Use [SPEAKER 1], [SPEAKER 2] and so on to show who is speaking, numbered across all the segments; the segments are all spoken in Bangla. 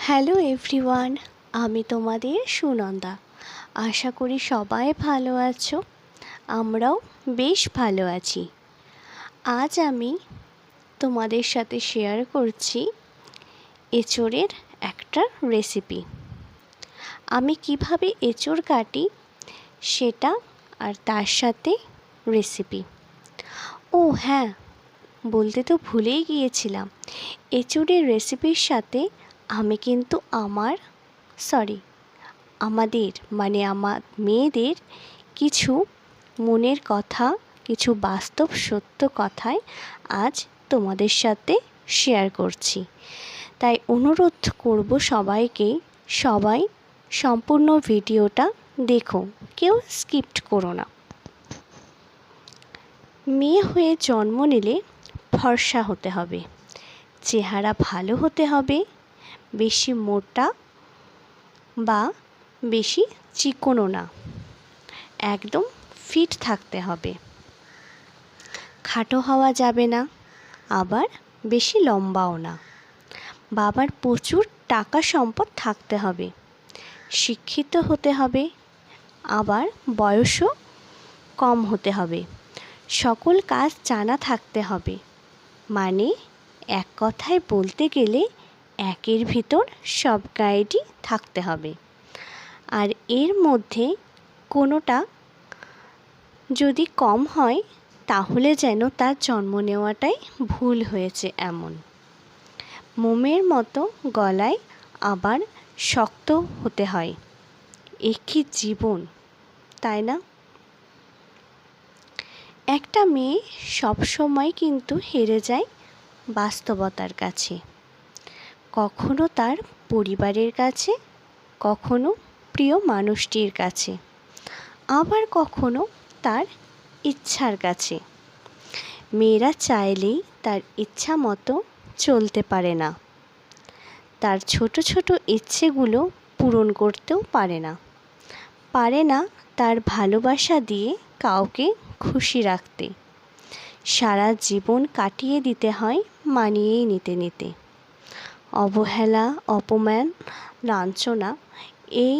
[SPEAKER 1] হ্যালো এভরিওয়ান, আমি তোমাদের সুনন্দা। আশা করি সবাই ভালো আছো। আমরাও বেশ ভালো আছি। আজ আমি তোমাদের সাথে শেয়ার করছি এঁচোড়ের একটা রেসিপি। আমি কিভাবে এঁচোড় কাটি সেটা, আর তার সাথে রেসিপি। ও হ্যাঁ, বলতে তো ভুলেই গিয়েছিলাম, এঁচোড়ের রেসিপির সাথে আমি কিন্তু আমাদের আমার মেয়েদের কিছু মনের কথা, কিছু বাস্তব সত্য কথাই আজ তোমাদের সাথে শেয়ার করছি। তাই অনুরোধ করব সবাইকে, সবাই সম্পূর্ণ ভিডিওটা দেখো, কেউ স্কিপ করো না। মেয়ে হয়ে জন্ম নিলে ফর্সা হতে হবে, চেহারা ভালো হতে হবে, বেশি মোটা বা বেশি চিকনও না, একদম ফিট থাকতে হবে। খাটো হওয়া যাবে না, আবার বেশি লম্বাও না। বাবার প্রচুর টাকা সম্পদ থাকতে হবে, শিক্ষিত হতে হবে, আবার বয়সও কম হতে হবে। সকল কাজ জানা থাকতে হবে, মানে এক কথায় বলতে গেলে একের ভিতর সব গাইডই থাকতে হবে। আর এর মধ্যে কোনোটা যদি কম হয় তাহলে যেন তার জন্ম নেওয়াটাই ভুল হয়েছে এমন। মোমের মতো গলায় আবার শক্ত হতে হয়। এ কি জীবন, তাই না? একটা মেয়ে সবসময় কিন্তু হেরে যায় বাস্তবতার কাছে, কখনো তার পরিবারের কাছে, কখনো প্রিয় মানুষটির কাছে, আবার কখনো তার ইচ্ছার কাছে। মেয়েরা চাইলেই তার ইচ্ছা মতো চলতে পারে না, তার ছোট ছোট ইচ্ছেগুলো পূরণ করতেও পারে না তার ভালোবাসা দিয়ে কাউকে খুশি রাখতে। সারা জীবন কাটিয়ে দিতে হয় মানিয়েই নিতে। অবহেলা, অপমান, লাঞ্ছনা এই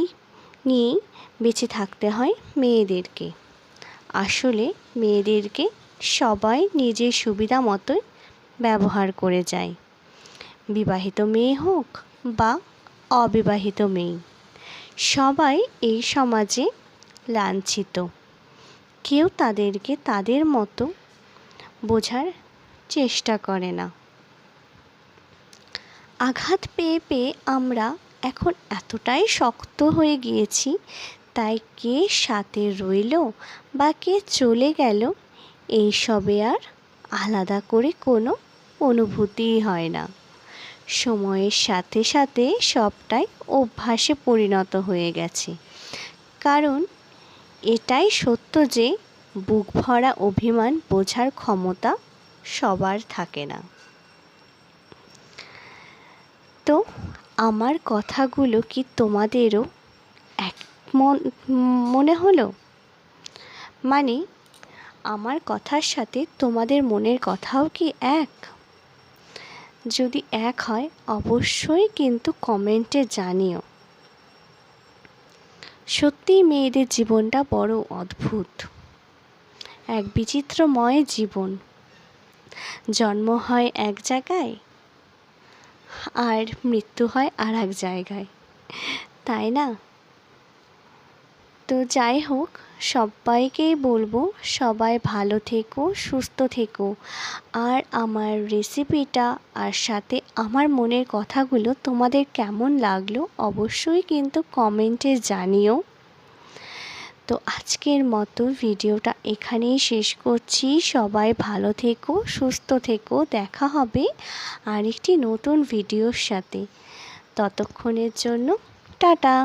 [SPEAKER 1] নিয়েই বেঁচে থাকতে হয় মেয়েদেরকে। আসলে মেয়েদেরকে সবাই নিজের সুবিধা মতোই ব্যবহার করে যায়। বিবাহিত মেয়ে হোক বা অবিবাহিত মেয়ে, সবাই এই সমাজে লাঞ্ছিত। কেউ তাদেরকে তাদের মতো বোঝার চেষ্টা করে না। আঘাত পেয়ে পেয়ে আমরা এখন এতটাই শক্ত হয়ে গিয়েছি, তাই কে সাথে রইল বা কে চলে গেল এইসবে আর আলাদা করে কোনো অনুভূতিই হয় না। সময়ের সাথে সাথে সবটাই অভ্যাসে পরিণত হয়ে গেছে। কারণ এটাই সত্য যে বুক ভরা অভিমান বোঝার ক্ষমতা সবার থাকে না। তো আমার কথাগুলো কি তোমাদেরও এক মনে হলো? মানে আমার কথার সাথে তোমাদের মনের কথাও কি এক? যদি এক হয় অবশ্যই কিন্তু কমেন্টে জানিও। সত্যিই মেয়েদের জীবনটা বড় অদ্ভুত, এক বিচিত্রময় জীবন। জন্ম হয় এক জায়গায় আর মৃত্যু হয় আর এক জায়গায়, তাই না? তো যাই হোক, সবাইকেই বলবো সবাই ভালো থেকো, সুস্থ থেকো। আর আমার রেসিপিটা আর সাথে আমার মনের কথাগুলো তোমাদের কেমন লাগলো অবশ্যই কিন্তু কমেন্টে জানিও। তো আজকের মতো ভিডিওটা এখানেই শেষ করছি। সবাই ভালো থেকো, সুস্থ থেকো। দেখা হবে আরেকটি নতুন ভিডিওর সাথে। ততক্ষণের জন্য টাটা।